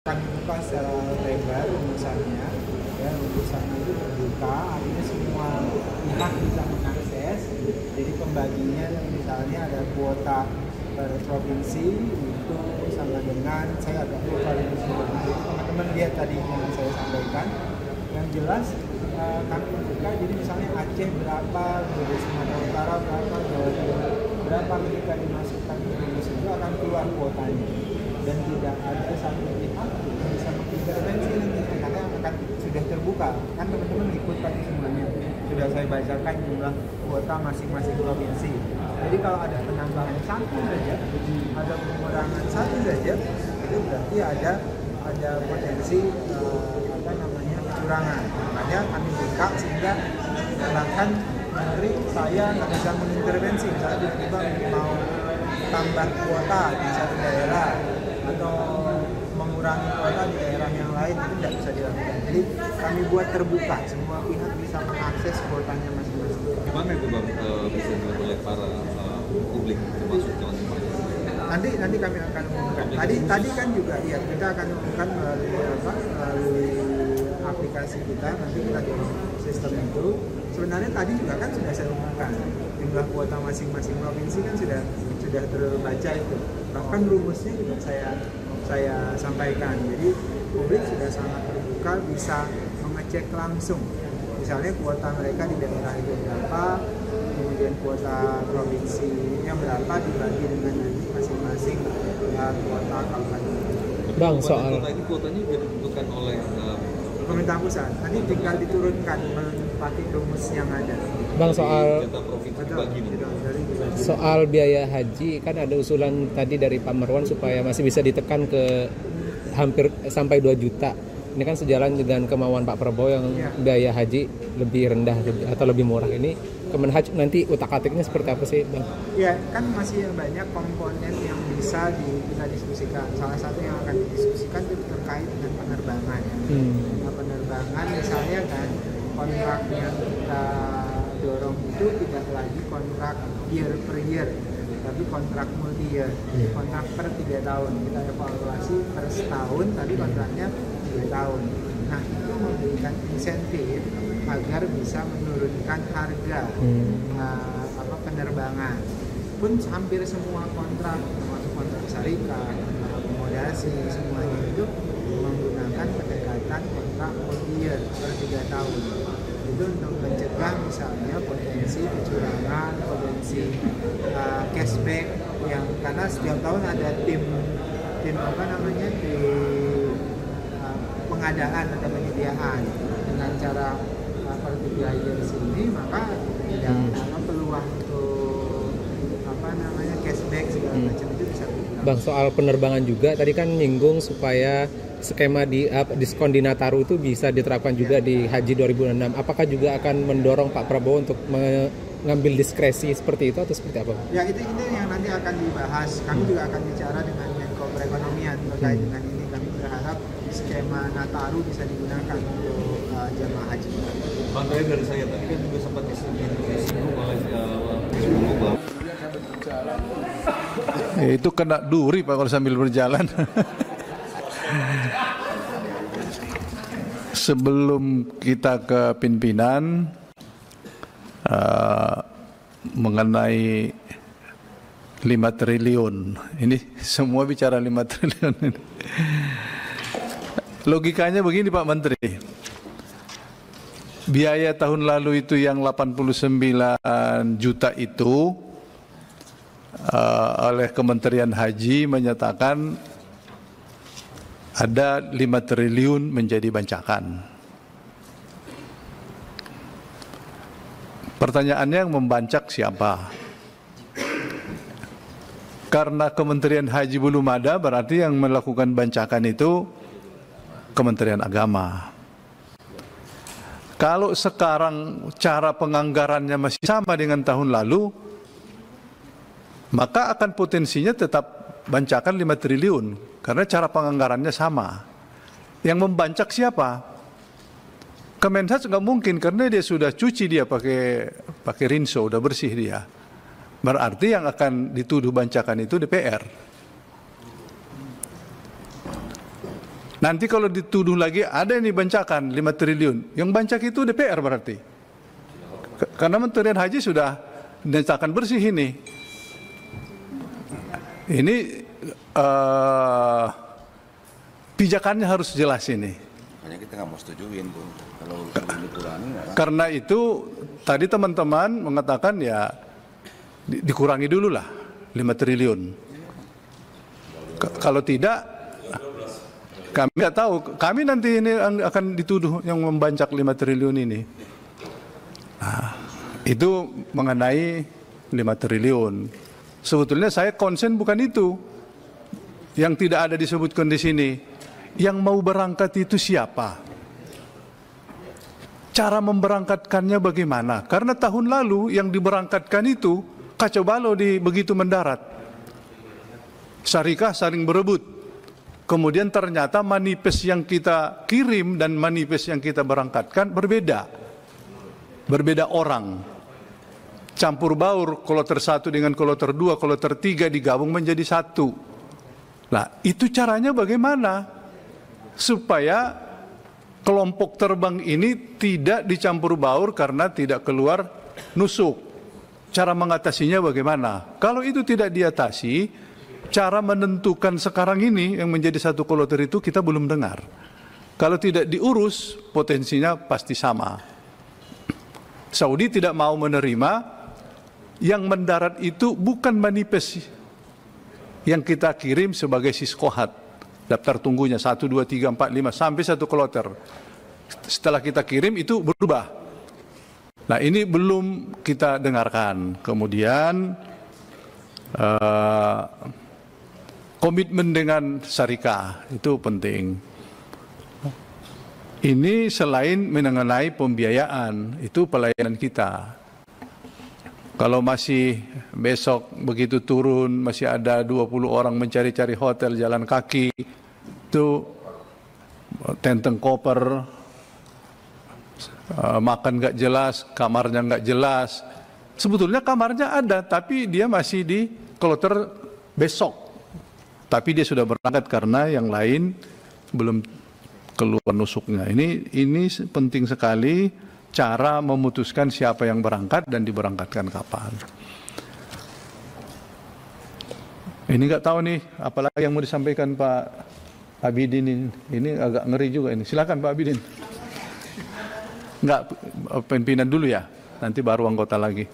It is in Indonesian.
Kami buka secara lebar rumusannya, ya rumusannya itu terbuka, artinya semua pihak bisa mengakses. Jadi pembaginya misalnya ada kuota per provinsi itu sama dengan, saya agak lupa di sini, teman-teman lihat tadi yang saya sampaikan. Yang jelas kami membuka, jadi misalnya Aceh berapa, dari Sumatera Utara berapa, Jawa Timur berapa, ketika dimasukkan ke rumus itu akan keluar kuotanya. Dan tidak ada satu pihak yang bisa mengintervensi nantinya karena akan sudah terbuka, kan teman-teman ikut tadi semuanya sudah saya bacakan jumlah kuota masing-masing provinsi. Jadi kalau ada penambahan satu saja, ada pengurangan satu saja, itu berarti ada potensi kecurangan. Makanya kami buka sehingga bahkan menteri saya nggak bisa mengintervensi, misalnya tiba-tiba mau tambah kuota di satu daerah atau mengurangi kuota di daerah yang lain, itu tidak bisa dilakukan. Jadi kami buat terbuka, semua pihak bisa mengakses kuotanya masing-masing. Gimana itu Bang bisa dilihat oleh para publik termasuk teman-teman? Nanti kami akan umumkan. Tadi kan juga ya kita akan umumkan melalui aplikasi kita. Nanti kita dorong sistem itu. Sebenarnya tadi juga kan sudah saya umumkan jumlah kuota masing-masing provinsi kan sudah terbaca itu. Bahkan rumusnya juga saya sampaikan. Jadi publik sudah sangat terbuka, bisa mengecek langsung. Misalnya kuota mereka di daerah itu berapa, kemudian kuota provinsinya berapa dibagi dengan nanti masing-masing kuota kabupaten. Bang, soal ini kuotanya ditentukan oleh pemerintah pusat. Nanti tinggal diturunkan menempati rumus yang ada. Bang, soal biaya haji kan ada usulan tadi dari Pak Marwan supaya masih bisa ditekan ke hampir sampai 2 juta. Ini kan sejalan dengan kemauan Pak Prabowo yang biaya haji lebih rendah atau lebih murah. Ini Kemenhaj nanti utak-atiknya seperti apa sih, Bang? Ya, kan masih banyak komponen yang bisa kita diskusikan. Salah satu yang akan didiskusikan itu terkait dengan penerbangan. Nah, penerbangan misalnya kan kontrak yang kita dorong itu tidak lagi kontrak year per year, tapi kontrak multi year, kontrak per 3 tahun. Kita evaluasi per setahun, tapi kontraknya 3 tahun. Nah, itu memberikan insentif agar bisa menurunkan harga penerbangan. Pun hampir semua kontrak, termasuk kontrak syarikat, akomodasi, semuanya itu menggunakan pendekatan kontrak multi year per 3 tahun. Itu untuk mencegah misalnya potensi kecurangan, potensi cashback yang karena setiap tahun ada tim pengadaan atau penyediaan dengan cara multiplier sini, maka tidak peluang untuk cashback segala macam itu bisa berubah. Bang, soal penerbangan juga tadi kan nyinggung supaya skema diskon di Nataru itu bisa diterapkan juga di Haji 2006. Apakah juga akan mendorong Pak Prabowo untuk mengambil diskresi seperti itu atau seperti apa? Ya, itu yang nanti akan dibahas. Kami juga akan bicara dengan Menko Perekonomian terkait dengan ini. Kami berharap skema Nataru bisa digunakan untuk jamaah haji. Bang, dari saya tadi kan juga sempat disinggung oleh itu kena duri Pak kalau sambil berjalan. Sebelum kita ke pimpinan mengenai 5 triliun. Ini semua bicara 5 triliun ini. Logikanya begini Pak Menteri. Biaya tahun lalu itu yang 89 juta itu oleh Kementerian Haji menyatakan ada 5 triliun menjadi bancakan. Pertanyaannya yang membancak siapa? Karena Kementerian Haji belum ada, berarti yang melakukan bancakan itu Kementerian Agama. Kalau sekarang cara penganggarannya masih sama dengan tahun lalu, maka akan potensinya tetap bancakan 5 triliun karena cara penganggarannya sama. Yang membancak siapa? Kemenhaj nggak mungkin karena dia sudah cuci, dia pakai rinso, udah bersih dia. Berarti yang akan dituduh bancakan itu DPR. Nanti kalau dituduh lagi ada ini bancakan 5 triliun. Yang bancak itu DPR berarti. Karena Kementerian Haji sudah dinyatakan bersih ini. Ini pijakannya harus jelas ini. Makanya kita nggak mau setujuin, Bung. Kalau dikurangi nggak. Karena itu tadi teman-teman mengatakan ya dikurangi dulu lah 5 triliun. Kalau tidak, kami nggak tahu. Kami nanti ini akan dituduh yang membancak 5 triliun ini. Nah, itu mengenai 5 triliun. Sebetulnya saya konsen bukan itu. Yang tidak ada disebutkan di sini. Yang mau berangkat itu siapa? Cara memberangkatkannya bagaimana? Karena tahun lalu yang diberangkatkan itu kacau balau begitu mendarat. Syarikah saling berebut. Kemudian ternyata manifest yang kita kirim dan manifest yang kita berangkatkan berbeda. Berbeda orang. Campur baur kloter 1 dengan kloter 2, kloter 3 digabung menjadi satu. Nah, itu caranya bagaimana? Supaya kelompok terbang ini tidak dicampur baur karena tidak keluar nusuk. Cara mengatasinya bagaimana? Kalau itu tidak diatasi, cara menentukan sekarang ini yang menjadi satu kloter itu kita belum dengar. Kalau tidak diurus, potensinya pasti sama. Saudi tidak mau menerima yang mendarat itu bukan manifest yang kita kirim sebagai siskohat. Daftar tunggunya 1, 2, 3, 4, 5 sampai 1 kloter. Setelah kita kirim itu berubah. Nah ini belum kita dengarkan. Kemudian komitmen dengan syarikah itu penting. Ini selain mengenai pembiayaan, itu pelayanan kita. Kalau masih besok begitu turun, masih ada 20 orang mencari-cari hotel jalan kaki, itu tenteng koper, makan nggak jelas, kamarnya nggak jelas. Sebetulnya kamarnya ada, tapi dia masih di kloter besok. Tapi dia sudah berangkat karena yang lain belum keluar nusuknya. Ini penting sekali. Cara memutuskan siapa yang berangkat dan diberangkatkan kapan. Ini nggak tahu nih, apalagi yang mau disampaikan Pak Abidin ini agak ngeri juga ini. Silakan Pak Abidin. Nggak, pimpinan dulu ya, nanti baru anggota lagi.